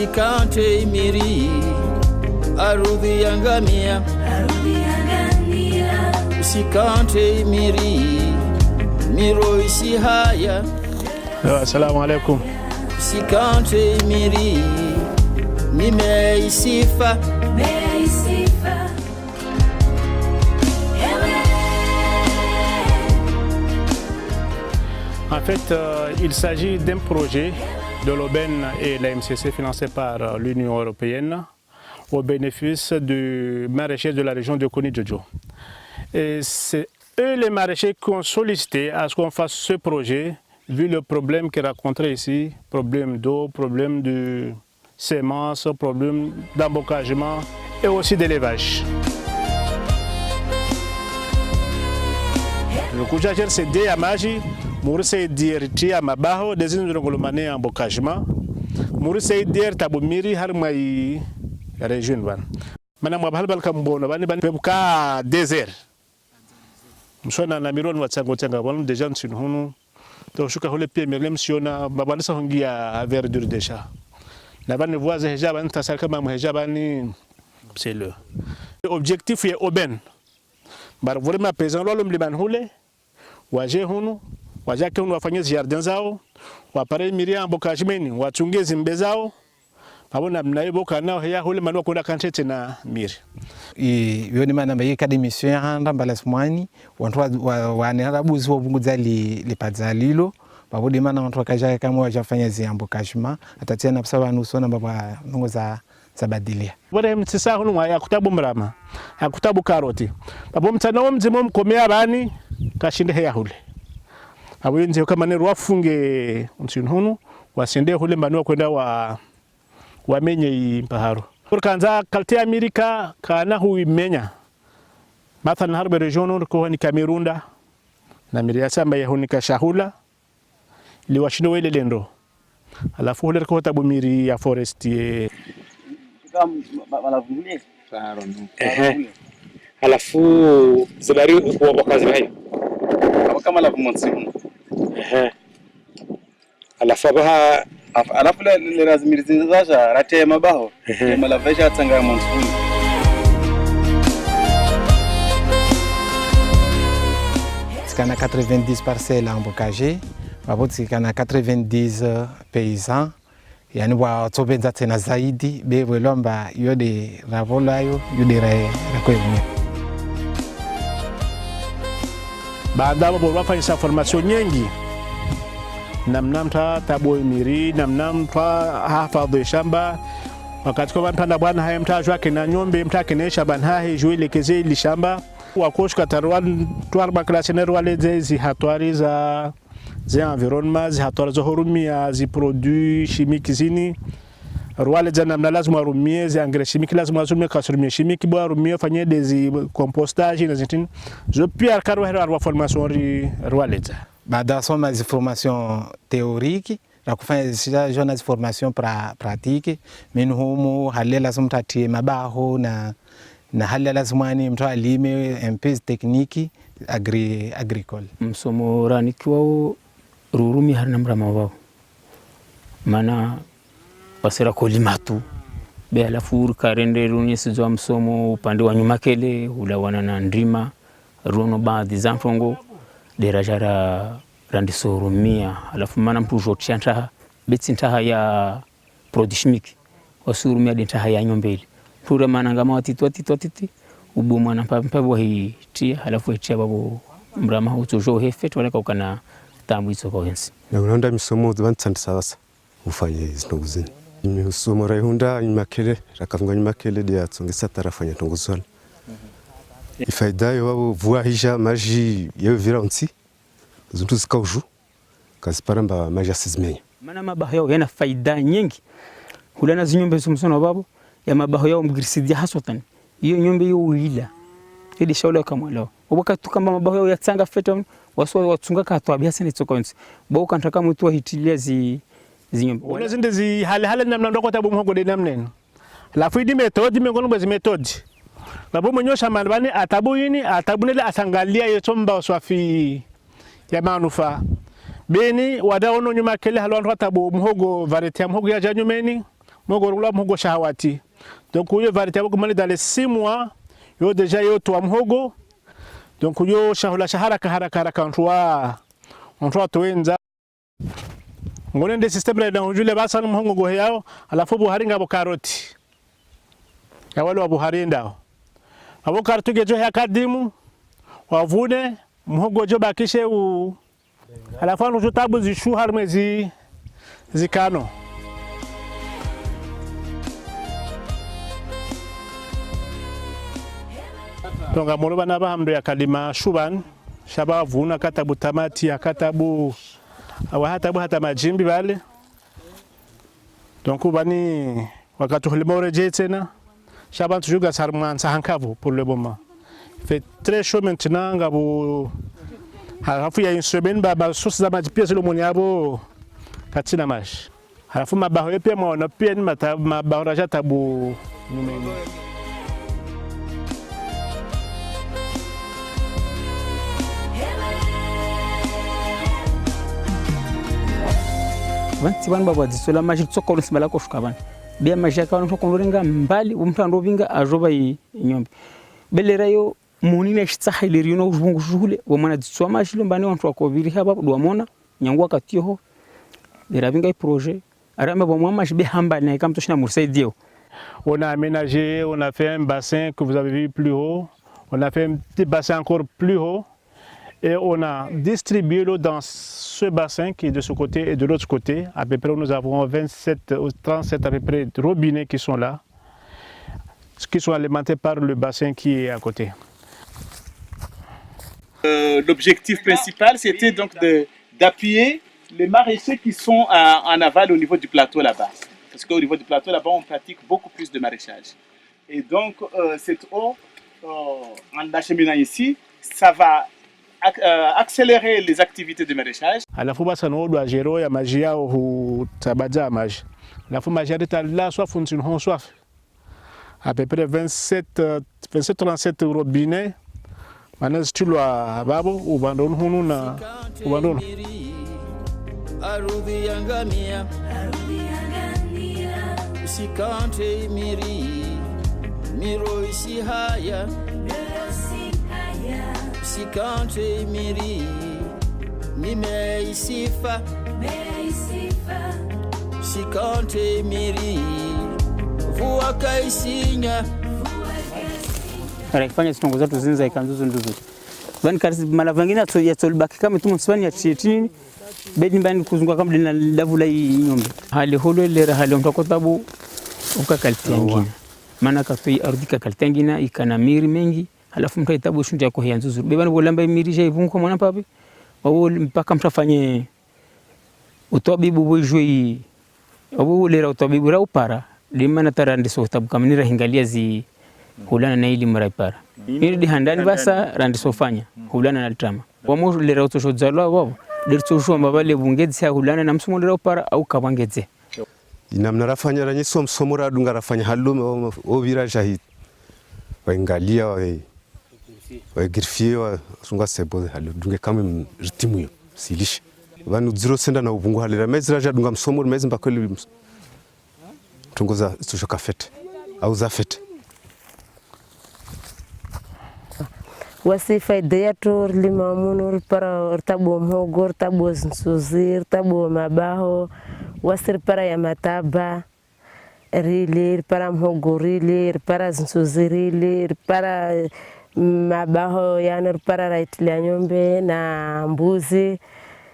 usikante imiri ardhi ya ngamia, usikante imiri miro isi haya. Assalamu alaikum. Usikante imiri nimeisifa. En fait, il s'agit d'un projet de l'Aubaine et la MCC financé par l'Union européenne au bénéfice du maraîcher de la région de Koni-Djoudjo. Et c'est eux les maraîchers qui ont sollicité à ce qu'on fasse ce projet vu le problème qu'ils rencontraient ici, problème d'eau, problème de semences, problème d'embocagement et aussi d'élevage. Le Kujajer s'est dit à Maji, Mourisei dirti à Mabaho, des ingolomane embocagement. Mourisei dir tabumiri harmai région van. Madame Wabalbal Kambono, Bebuka désert. Msona na miron watsango tanga bon des gens sur hunu. To shuka hole pie melem siona babalisa hongia verdure déjà. La vanne voise hejaba nta sarkama hejaba ni c'est le objectif est Aubaine. Bar vraiment paysan lolum liban hule waje hunu wajake hunu wafanye jardin zao wapare miria embocagement wachunge zimbe zao babona mnaiboka nao ya hule manwa kuna kantete na miri yoni mana mai académicien handa balasmani wantu wanera buzi wobunguza li padzalilo babodi mana wantu kaja kama wajafanya zi embocagement atatena psaba nusona baba nungo za badilia bora mtsisa hunu ya kutabu mrama ya kutabu karoti babo mtana mzimo mkomea bani kashinde ya hule abo nje kama ne wafunge hunu wasende hule manwa kwenda wamenye impaharo kanza kalte Amerika kana huimenya mathalan harbe region ko ni Kamerunda na miria samba ya hunika shahula liwashindo wele lendo alafu hule ko tabu miri ya forestier balavungulie alafu zibari kwa kazi hayo kama la kumonsimu alafu abaha alafu le razimirizaja rate mabaho malavesha tsanga monsimu Sikana 90 parcelles embocagées baboti sikana 90 paysans yani wa tsobenza tena zaidi bewe lomba yode ravolayo yode rakoyumia baada hapo wafanya formation nyingi namnamta tabo miri namnamta hafadhi shamba wakati kwa mpanda bwana haya mtajwa kina nyombe mtakenesha banhahe juile kezeli shamba wakoshka tarwan twarba klasener wale zi hatwari za environnement zi hatwari za horumia zi produits chimiques zini rwale za namna lazima rumie zi engrais chimiques lazima zumie kasurumie chimique bo rumie fanye des compostage na zitin je pierre karo wa formation rwale za baada soma zi formation théorique na kufanya zina formation pratique minhumu halela sumtati mabaho na hali lazimani mtu alime MPs technique agricole msomo ranikiwa rurumi harina mrama wao mana wasira kolimatu be alafu karende runyesi zwa msomo upande wa nyuma kele ulawana na ndima runo baadhi za mfongo derajara randisorumia alafu mana mtu jotianta betsinta ya produit chimique wasurumia denta ya nyombele pura mana ngama watitwatiti ubumwa na mpabo hii tia alafu tia babo mrama utojo hefe wala kana tamu hizo kwa hensi na unaenda misomo zvantsandi sasa ufanye zinoguzini misomo raihunda nyimakele rakavunga nyimakele dia tsongesa tarafanya tongozwana ifaidayo wabo vua hija maji yevira onsi zuntu zikauju kaziparamba maji asizimenya mana mabaho yao yana faida nyingi hulana zinyombe sumsono babo ya mabaho yao mgirisidia haswatan iyo nyombe yo wila ili shaula kama lao wakati kama mabaho yao yatsanga feta waswa watsunga katwa biasa ni tsokonsi bo kantaka mtu hitilia zinyombe wala zinde zi hali namna ndoko tabu mhogo de namnen la fuidi metodi mengono bezi metodi babo mnyosha malbani atabu yini atabunele asangalia yetomba waswafi ya manufa beni wadaono nyuma kele halwa tabu mhogo variety mhogo ya janyumeni mogorula mhogo shahawati. Donc yo variété yabo kumani dans les 6 mois yo déjà yo to mhogo. Donc yo shahula haraka on toenza ngone nde système la njule basa mhogo go yao alafu buhari ngabo karoti ya wale wa buhari ndao abo karoti gejo ya kadimu wavune mhogo jo bakishe alafu anu tabu zishu harmezi zikano tonga moroba na bahamdo ya kalima shuban shaba vuna katabu tamati ya katabu hata majimbi bale donc bani wakati hulimo tena shaba tujuga sarman sahankavu pour le moment. Il fait très chaud maintenant ngabo halafu ya instrument baba source za maji pia zile moniabo katina mash halafu mabaho pia maona pia ni mabaho raja tabu nyume vanti vanhu vavadzisela maji tsoka unosimala kushuka vanhu bia maji akavanhu tokondorenga mbali umtu andovinga azova inyombe belerayo munini ashitsahileri no uzvungu zvule wamana dzitswa maji lombane vantu vakoviri hapa dwamona nyangu akatiho beravinga iprojet arame bomwa maji behamba na ikamtoshina mursaidio. On a aménagé, on a fait un bassin que vous avez vu plus haut, on a fait un petit bassin encore plus haut et on a distribué l'eau dans ce bassin qui est de ce côté et de l'autre côté. À peu près nous avons 27 ou 37 à peu près de robinets qui sont là, qui sont alimentés par le bassin qui est à côté. L'objectif principal, c'était donc d'appuyer les maraîchers qui sont en aval au niveau du plateau là-bas. Parce qu'au niveau du plateau là-bas, on pratique beaucoup plus de maraîchage. Et donc, cette eau, en l'acheminant ici, ça va accélérer les activités de maraîchage. Alafu basa no do ajero ya maji yao hutabaja maji. Alafu maji yata la soif fonctionne on soif. À peu près 27-37 robinets. Maintenant si tu l'as babo ubandon hunu na ubandon. Arudhi yangamia usikante imiri miro isi haya usikante imiri nimeisifa usikante imiri vua kaisinya raifanya sitongo zatu zinza ikanzuzu nduzu vani karisi malavangina ya tsolibaki kama tumu sipani ya tietini bedi mbani kuzunguka kama lina lavula inyombe hali holo lera hali mtakotabu ukakaltengina maana katoi ardika kaltengina ikana miri mengi halafu mtaitabu shunja yako ya nzuzu bebani bolamba miri je ivunko mwana papi wao mpaka mtafanye utobibu bojoi wao lera utobibu ra upara limana tarandi so tabu kama nira hingalia zi hulana na ili maraipara ili di handani basa randi sofanya hulana na trama wamo lera utoshozalwa wao dirtosho mbabale bungedze hulana na msumondera upara au kabangedze inamna rafanya ranyiso msomora dunga rafanya halume ovira jahid waingalia wa girfie wa sunga sebo halu dunga kama ritimu yo silish vanu zero senda na ubungu halira mezira ja dunga msomor mezimba kweli tungoza tushoka fete au za fete wasifa ideia tu lima munur para tabo mhogo tabo nsuzir tabo mabaho wasir para ya mataba rilir para mhogo rilir para nsuzir rilir para mabaho yanur para raitlia nyombe na mbuzi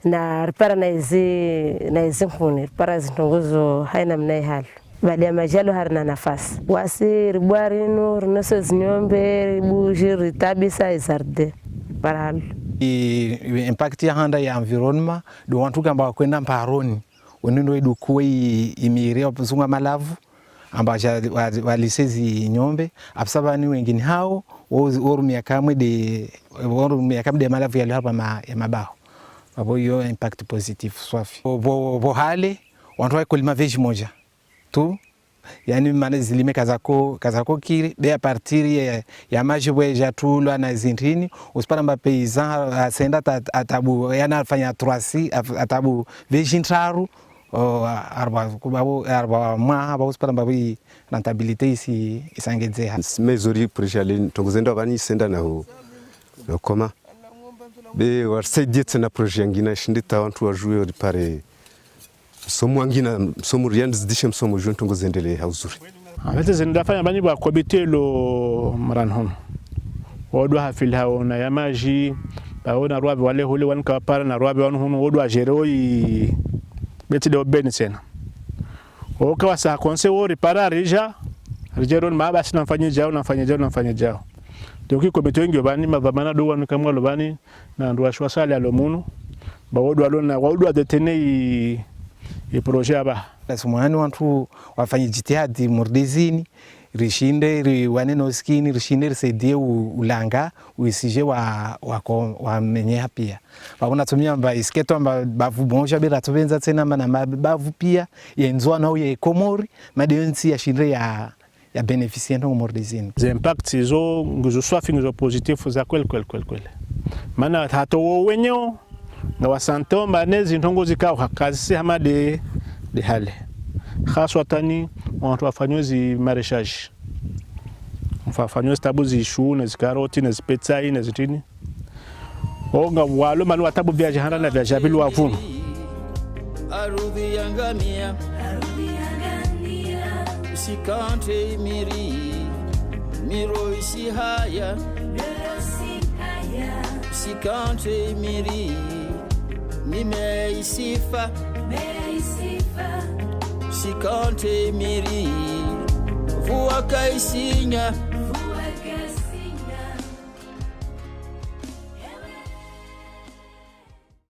na para na izi mfunir para zintongozo haina mnai hali bali ya majalo harina nafasi wasi ribwari no rinoso zinyombe bujiri tabisa izarde paralo impact ya handa ya environment do wantu kamba kwenda mparoni wenindo edu kuwe imiri opzunga malavu amba walisezi nyombe absabani wengine hao worumia kamwe de malavu ya hapa ya mabaho babo yo impact positive swafi bo hale wantu wa kulima veji moja tu yani mane zilime kazako kiri de a partir ya maji bweja tulwa na zindini usipara mba paysan asenda atabu yana fanya 3 atabu vejintraru arba mwa ba uspara mbabi rentabilité ici isangedze mezori projali tongozenda bani senda na ho koma be warsaidia tena projet ngina shindita wantu wajue pare somo ngina somo riand zidishe msomo juu tongozendele hauzuri abete zindafanya bani ba komite lo maranhon wodwa hafil haona ya maji baona rwabe wale hole wanka para na rwabe wanhu wodwa jeroi beti de beni sena oka wasa konse wori para rija rijeron mabasi namfanye jao doki komite wengi bani mavamana do wanu kamwa lobani na ndo ashwa sale alomunu bawodwa lona wodwa detene i projet aba lazimani wantu wafanye jitihadi murdizini rishinde waneno skini rishinde risaidie ulanga uisije wa menyeha pia babona tumia mba isketo mba bavu bonja bira tubenza tena mana bavu pia yenzwa na uye komori madionsi ya shinde ya beneficient ngo mordizini the impact zo nguzo swafi nguzo positif za kwel mana hato wenyo na wasanto manezi ntongo zikao hakazi hama de hale khaswatani watu wafanyozi marechage mfafanyozi tabu zishu na zikaroti na zipetsai na zitini onga walo manu watabu vya jahana na vya jabilu wavunu arudhi yangamia usikante miro isi haya usikante nimeisifa usikante vua kaisinya